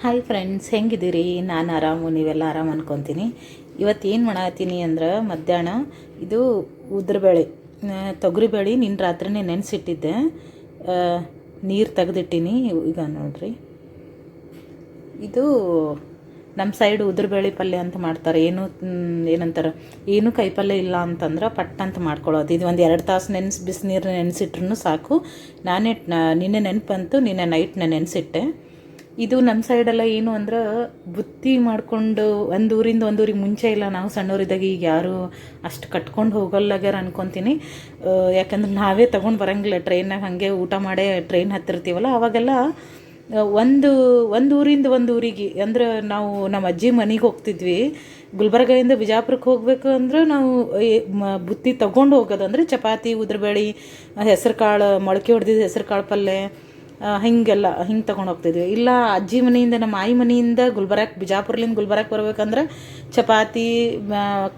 Hi friends, ಹೆಂಗಿದ್ದೀರಿ? ನಾನು ಆರಾಮು, ನೀವೆಲ್ಲ ಆರಾಮ ಅನ್ಕೊತೀನಿ. ಇವತ್ತು ಏನು ಮಾಡತ್ತೀನಿ ಅಂದ್ರೆ ಮಧ್ಯಾಹ್ನ ಇದು ಉದ್ರಬೇಳೆ ತೊಗರಿಬೇಳೆ ನಿನ್ನ ರಾತ್ರಿನೇ ನೆನೆಸಿಟ್ಟಿದ್ದೆ, ನೀರು ತೆಗೆದಿಟ್ಟೀನಿ. ಈಗ ನೋಡ್ರಿ, ಇದು ನಮ್ಮ ಸೈಡ್ ಉದ್ರಬೇಳೆ ಪಲ್ಯ ಅಂತ ಮಾಡ್ತಾರೆ. ಏನಂತಾರೆ, ಏನು ಕೈಪಲ್ಯ ಇಲ್ಲ ಅಂತಂದ್ರೆ ಪಟ್ ಅಂತ ಮಾಡ್ಕೊಳ್ಳೋದು. ಇದು ಒಂದು 2 ತಾಸು ಬಿಸಿನೀರು ನೆನೆಸಿಟ್ರೂ ಸಾಕು. ನಿನ್ನೆ ನೆನಪಂತು, ನಿನ್ನೆ ನೈಟ್ನ ನೆನೆಸಿಟ್ಟೆ. ಇದು ನಮ್ಮ ಸೈಡೆಲ್ಲ ಏನು ಅಂದ್ರೆ ಬುತ್ತಿ ಮಾಡಿಕೊಂಡು ಒಂದು ಊರಿಂದ ಒಂದು ಊರಿಗೆ ಮುಂಚೆ ಇಲ್ಲ, ನಾವು ಸಣ್ಣವರಿದ್ದಾಗ. ಈಗ ಯಾರು ಅಷ್ಟು ಕಟ್ಕೊಂಡು ಹೋಗಲ್ಲಾಗ್ಯಾರ ಅನ್ಕೊತೀನಿ. ಯಾಕಂದ್ರೆ ನಾವೇ ತೊಗೊಂಡು ಬರೋಂಗಿಲ್ಲ ಟ್ರೈನಾಗ. ಹಾಗೆ ಊಟ ಮಾಡೇ ಟ್ರೈನ್ ಹತ್ತಿರ್ತೀವಲ್ಲ, ಅವಾಗೆಲ್ಲ ಒಂದು ಊರಿಂದ ಒಂದು ಊರಿಗೆ ಅಂದ್ರೆ ನಾವು ನಮ್ಮ ಅಜ್ಜಿ ಮನೆಗೆ ಹೋಗ್ತಿದ್ವಿ. ಗುಲ್ಬರ್ಗದಿಂದ ಬಿಜಾಪುರಕ್ಕೆ ಹೋಗ್ಬೇಕು ಅಂದ್ರೆ ನಾವು ಬುತ್ತಿ ತೊಗೊಂಡು ಹೋಗೋದು. ಅಂದರೆ ಚಪಾತಿ, ಉದ್ರಬೇಳೆ, ಹೆಸ್ರು ಕಾಳು, ಮೊಳಕೆ ಹೊಡೆದಿದ್ದು ಹೆಸ್ರು ಕಾಳು ಪಲ್ಯ, ಹಿಂಗೆಲ್ಲ ಹಿಂಗೆ ತೊಗೊಂಡು ಹೋಗ್ತಿದ್ವಿ. ಇಲ್ಲ ಅಜ್ಜಿ ಮನೆಯಿಂದ, ನಮ್ಮ ಆಯಿ ಮನೆಯಿಂದ ಬಿಜಾಪುರ್ಲಿಂದ ಗುಲ್ಬರ್ಗಕ್ಕೆ ಬರ್ಬೇಕಂದ್ರೆ ಚಪಾತಿ,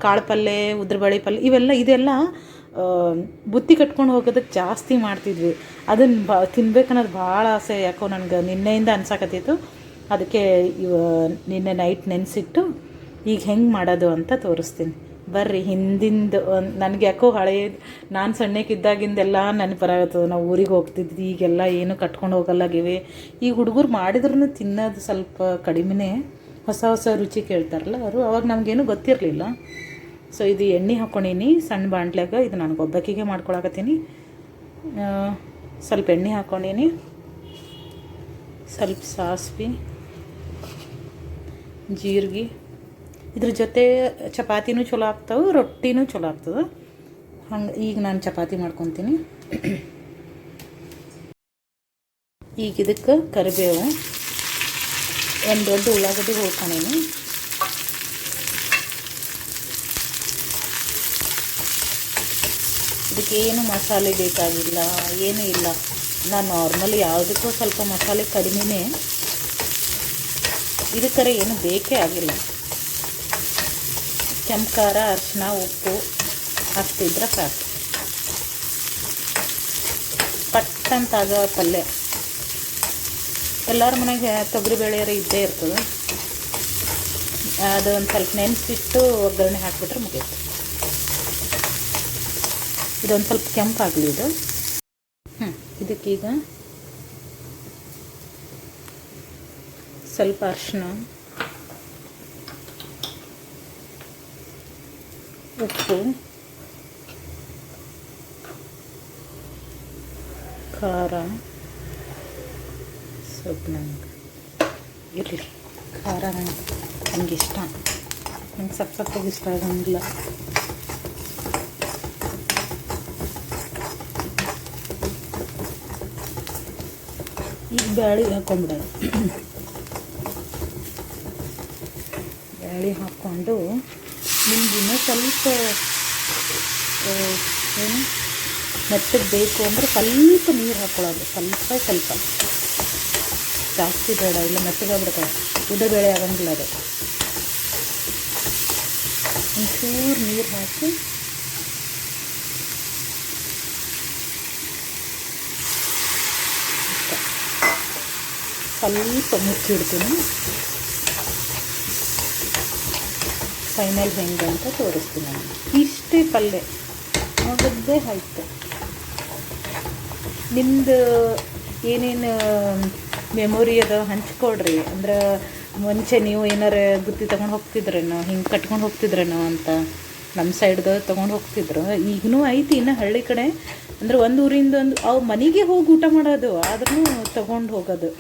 ಕಾಳು ಪಲ್ಯ, ಉದ್ರಬೇಳೆ ಪಲ್ಯ ಇದೆಲ್ಲ ಬುತ್ತಿ ಕಟ್ಕೊಂಡು ಹೋಗೋದಕ್ಕೆ ಜಾಸ್ತಿ ಮಾಡ್ತಿದ್ವಿ. ಅದನ್ನು ತಿನ್ಬೇಕನ್ನೋದು ಭಾಳ ಆಸೆ. ಯಾಕೋ ನನಗೆ ನಿನ್ನೆಯಿಂದ ಅನ್ಸಕತ್ತಿತ್ತು. ಅದಕ್ಕೆ ನಿನ್ನೆ ನೈಟ್ ನೆನೆಸಿಟ್ಟು ಈಗ ಹೆಂಗೆ ಮಾಡೋದು ಅಂತ ತೋರಿಸ್ತೀನಿ ಬರ್ರಿ. ಹಿಂದಿಂದು ನನಗೆ ಯಾಕೋ ಹಳೇದು, ನಾನು ಸಣ್ಣಕ್ಕಿದ್ದಾಗಿಂದೆಲ್ಲ ನೆನಪು ಬರಾಗತ್ತದ. ನಾವು ಊರಿಗೆ ಹೋಗ್ತಿದ್ವಿ, ಈಗೆಲ್ಲ ಏನು ಕಟ್ಕೊಂಡು ಹೋಗಲ್ಲಾಗಿವೆ. ಈಗ ಹುಡುಗರು ಮಾಡಿದ್ರೂ ತಿನ್ನೋದು ಸ್ವಲ್ಪ ಕಡಿಮೆನೇ. ಹೊಸ ಹೊಸ ರುಚಿ ಕೇಳ್ತಾರಲ್ಲ ಅವರು, ಅವಾಗ ನಮಗೇನು ಗೊತ್ತಿರಲಿಲ್ಲ. ಸೊ ಇದು ಎಣ್ಣೆ ಹಾಕ್ಕೊಂಡೀನಿ ಸಣ್ಣ ಬಾಂಡ್ಲಾಗ. ಇದು ನಾನು ಒಬ್ಬಕ್ಕಿಗೆ ಮಾಡ್ಕೊಳಕತ್ತೀನಿ. ಸ್ವಲ್ಪ ಎಣ್ಣೆ ಹಾಕ್ಕೊಂಡೀನಿ, ಸ್ವಲ್ಪ ಸಾಸಿವೆ, ಜೀರಿಗೆ. ಇದ್ರ ಜೊತೆ ಚಪಾತಿನೂ ಚಲೋ ಆಗ್ತಾವೆ, ರೊಟ್ಟಿನೂ ಚಲೋ ಆಗ್ತದೆ. ಹಂಗೆ ಈಗ ನಾನು ಚಪಾತಿ ಮಾಡ್ಕೊತೀನಿ. ಈಗ ಇದಕ್ಕೆ ಕರಿಬೇವು, ಒಂದು ದೊಡ್ಡ ಉಳ್ಳಾಗಡ್ಡಿ ಹುಳ್ಕೊಂಡೀನಿ. ಇದಕ್ಕೇನು ಮಸಾಲೆ ಬೇಕಾಗಿಲ್ಲ, ಏನೂ ಇಲ್ಲ. ನಾನು ನಾರ್ಮಲಿ ಯಾವುದಕ್ಕೂ ಸ್ವಲ್ಪ ಮಸಾಲೆ ಕಡಿಮೆನೇ. ಇದಕ್ಕರೆ ಏನು ಬೇಕೇ ಆಗಿಲ್ಲ. ಕೆಂಪು ಖಾರ, ಅರಿಶಿನ, ಉಪ್ಪು ಹಾಕ್ತಿದ್ರೆ ಸಾಕು. ಪಟ್ಟಂತಾಗೋ ಪಲ್ಯ. ಎಲ್ಲರ ಮನೆಗೆ ತೊಗರಿಬೇಳೆಯರ ಇದ್ದೇ ಇರ್ತದೆ. ಅದು ಒಂದು ಸ್ವಲ್ಪ ನೆನೆಸಿಟ್ಟು ಒಗ್ಗರಣೆ ಹಾಕಿಬಿಟ್ರೆ ಮುಗಿಯುತ್ತೆ. ಇದೊಂದು ಸ್ವಲ್ಪ ಕೆಂಪಾಗಲಿ ಇದು. ಇದಕ್ಕೀಗ ಸ್ವಲ್ಪ ಅರಿಶಿನ, ಉಪ್ಪು, ಖಾರ ಸ್ವಲ್ಪ ನಂಗೆ ಇರಲಿ. ಖಾರ ನನಗೆ ಇಷ್ಟ, ನಂಗೆ ಸಪ್ಪತ್ತಾಗಿ ಇಷ್ಟ ಆಗಂಗಿಲ್ಲ. ಈಗ ಬ್ಯಾಳಿ ಹಾಕ್ಕೊಂಬಿಡೋದು. ಬ್ಯಾಳಿ ಹಾಕ್ಕೊಂಡು ನಿಮ್ಗೆ ಇನ್ನೂ ಸ್ವಲ್ಪ ಏನು ಮೆತ್ತಗೆ ಬೇಕು ಅಂದರೆ ಸ್ವಲ್ಪ ನೀರು ಹಾಕ್ಕೊಳ್ಳೋದು. ಸ್ವಲ್ಪ ಜಾಸ್ತಿ ಬೇಡ, ಇಲ್ಲ ಮೆತ್ತಗಾಗ್ಬಿಡ್ತಾವೆ. ಉದ್ರಬೇಳೆ ಆಗಂಗಿಲ್ಲ ಅದು. ಒಂಚೂರು ನೀರು ಹಾಕಿ ಸ್ವಲ್ಪ ಮುಚ್ಚಿಡ್ತೀನಿ. ಫೈನಲ್ ಹೆಂಗೆ ಅಂತ ತೋರಿಸ್ತೀನಿ ನಾನು. ಇಷ್ಟೇ ಪಲ್ಯ ನೋಡಿದ್ದೇ ಆಯ್ತು. ನಿಮ್ಮದು ಏನೇನು ಮೆಮೊರಿ ಅದ ಹಂಚ್ಕೊಡ್ರಿ. ಅಂದ್ರೆ ಮುಂಚೆ ನೀವು ಏನಾರು ಬುತ್ತಿ ತೊಗೊಂಡು ಹೋಗ್ತಿದ್ರೇನೋ, ಹಿಂಗೆ ಕಟ್ಕೊಂಡು ಹೋಗ್ತಿದ್ರೇನೋ ಅಂತ. ನಮ್ಮ ಸೈಡ್ಗೆ ತೊಗೊಂಡು ಹೋಗ್ತಿದ್ರು. ಈಗಲೂ ಐತಿ ಇನ್ನು ಹಳ್ಳಿ ಕಡೆ. ಅಂದ್ರೆ ಒಂದು ಊರಿಂದ ಅವು ಮನೆಗೆ ಹೋಗಿ ಊಟ ಮಾಡೋದು, ಆದ್ರೂ ತೊಗೊಂಡು ಹೋಗೋದು.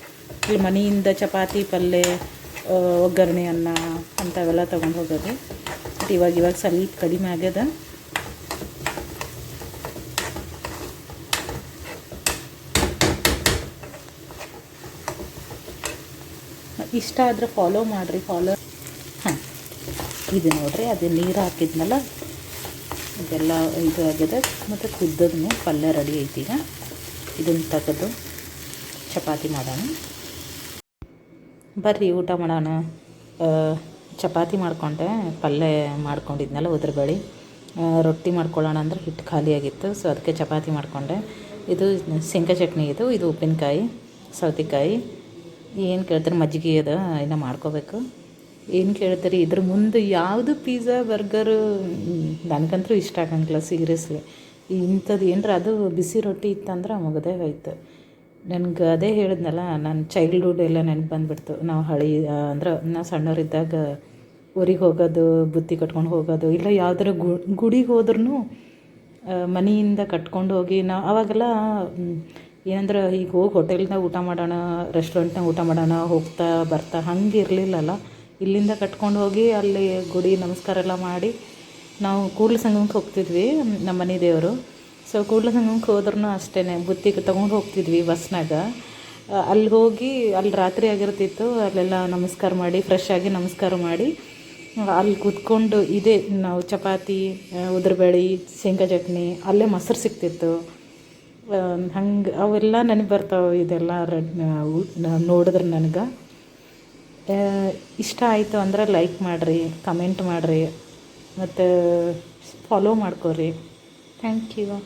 ಇಲ್ಲಿ ಮನೆಯಿಂದ ಚಪಾತಿ ಪಲ್ಯ, ಒಗ್ಗರಣೆ, ಅನ್ನ ಅಂಥವೆಲ್ಲ ತೊಗೊಂಡು ಹೋಗೋದು. ಬಟ್ ಇವಾಗ ಸ್ವಲ್ಪ ಕಡಿಮೆ ಆಗ್ಯದ. ಇಷ್ಟ ಆದರೆ ಫಾಲೋ ಮಾಡಿರಿ. ಇದು ನೋಡಿರಿ, ಅದು ನೀರು ಹಾಕಿದ್ನಲ್ಲ, ಇದೆಲ್ಲ ಇದು ಆಗಿದೆ. ಮತ್ತು ಕುದ್ದದ್ನು ಪಲ್ಯ ರೆಡಿ ಐತಿ. ಈಗ ಇದನ್ನು ತೆಗೆದು ಚಪಾತಿ ಮಾಡೋಣ. ಬರ್ರಿ ಊಟ ಮಾಡೋಣ. ಚಪಾತಿ ಮಾಡ್ಕೊಂಡೆ, ಪಲ್ಯ ಮಾಡ್ಕೊಂಡಿದ್ನಲ್ಲ ಉದ್ರಬೇಳೆ. ರೊಟ್ಟಿ ಮಾಡ್ಕೊಳ್ಳೋಣ ಅಂದ್ರೆ ಹಿಟ್ಟು ಖಾಲಿಯಾಗಿತ್ತು. ಸೊ ಅದಕ್ಕೆ ಚಪಾತಿ ಮಾಡಿಕೊಂಡೆ. ಇದು ಶೇಂಗಾ ಚಟ್ನಿ, ಇದು ಉಪ್ಪಿನಕಾಯಿ, ಸೌತೆಕಾಯಿ, ಏನು ಕೇಳ್ತಾರೆ ಮಜ್ಜಿಗೆ ಅದ ಇನ್ನು ಮಾಡ್ಕೋಬೇಕು. ಏನು ಕೇಳ್ತಾರೆ ಇದ್ರ ಮುಂದೆ ಯಾವುದು ಪಿಝಾ ಬರ್ಗರು ನನಗಂತೂ ಇಷ್ಟ ಆಗಂಗಿಲ್ಲ ಸೀರಿಯಸ್ಲಿ. ಇಂಥದ್ದು ಏನರ ಅದು ಬಿಸಿ ರೊಟ್ಟಿ ಇತ್ತಂದ್ರೆ ಮುಗದೇ ಹೋಯ್ತು. ನನಗೆ ಅದೇ ಹೇಳಿದ್ನಲ್ಲ, ನನ್ನ ಚೈಲ್ಡ್ಹುಡ್ ಎಲ್ಲ ನೆನಪು ಬಂದುಬಿಡ್ತು. ನಾವು ಅಂದ್ರೆ ನಾವು ಸಣ್ಣವರಿದ್ದಾಗ ಊರಿಗೆ ಹೋಗೋದು, ಬುತ್ತಿ ಕಟ್ಕೊಂಡು ಹೋಗೋದು, ಇಲ್ಲ ಯಾವ್ದಾರ ಗುಡಿಗೆ ಹೋದ್ರೂ ಮನೆಯಿಂದ ಕಟ್ಕೊಂಡು ಹೋಗಿ ನಾವು ಅವಾಗೆಲ್ಲ ಏನಂದ್ರೆ ಈಗ ಹೋಗಿ ಹೋಟೆಲ್ನಾಗ ಊಟ ಮಾಡೋಣ, ರೆಸ್ಟೋರೆಂಟ್ನಾಗ ಊಟ ಮಾಡೋಣ, ಹೋಗ್ತಾ ಬರ್ತಾ ಹಂಗೆ ಇರಲಿಲ್ಲಲ್ಲ. ಇಲ್ಲಿಂದ ಕಟ್ಕೊಂಡು ಹೋಗಿ ಅಲ್ಲಿ ಗುಡಿ ನಮಸ್ಕಾರ ಎಲ್ಲ ಮಾಡಿ ನಾವು ಕೂಡಲ ಸಂಗಮಕ್ಕೆ ಹೋಗ್ತಿದ್ವಿ, ನಮ್ಮ ಮನೆ ದೇವರು. ಸೊ ಕೂಡಲ ಸಂಗಮಕ್ಕೆ ಹೋದ್ರೂ ಅಷ್ಟೇ ಬುತ್ತಿ ತೊಗೊಂಡು ಹೋಗ್ತಿದ್ವಿ ಬಸ್ನಾಗ. ಅಲ್ಲಿ ಹೋಗಿ ಅಲ್ಲಿ ರಾತ್ರಿ ಆಗಿರ್ತಿತ್ತು, ಅಲ್ಲೆಲ್ಲ ನಮಸ್ಕಾರ ಮಾಡಿ ಫ್ರೆಶ್ ಆಗಿ ನಮಸ್ಕಾರ ಮಾಡಿ ಅಲ್ಲಿ ಕೂತ್ಕೊಂಡು ಇದೇ ನಾವು ಚಪಾತಿ, ಉದ್ರಬೇಳೆ, ಶೇಂಗಾ ಚಟ್ನಿ, ಅಲ್ಲೇ ಮೊಸರು ಸಿಗ್ತಿತ್ತು. ಹಂಗೆ ಅವೆಲ್ಲ ನನಗೆ ಬರ್ತಾವೆ. ಇದೆಲ್ಲ ನೋಡಿದ್ರೆ ನನಗೆ ಇಷ್ಟ ಆಯಿತು ಅಂದ್ರೆ ಲೈಕ್ ಮಾಡಿರಿ, ಕಮೆಂಟ್ ಮಾಡಿರಿ, ಮತ್ತು ಫಾಲೋ ಮಾಡ್ಕೊರಿ. Thank you.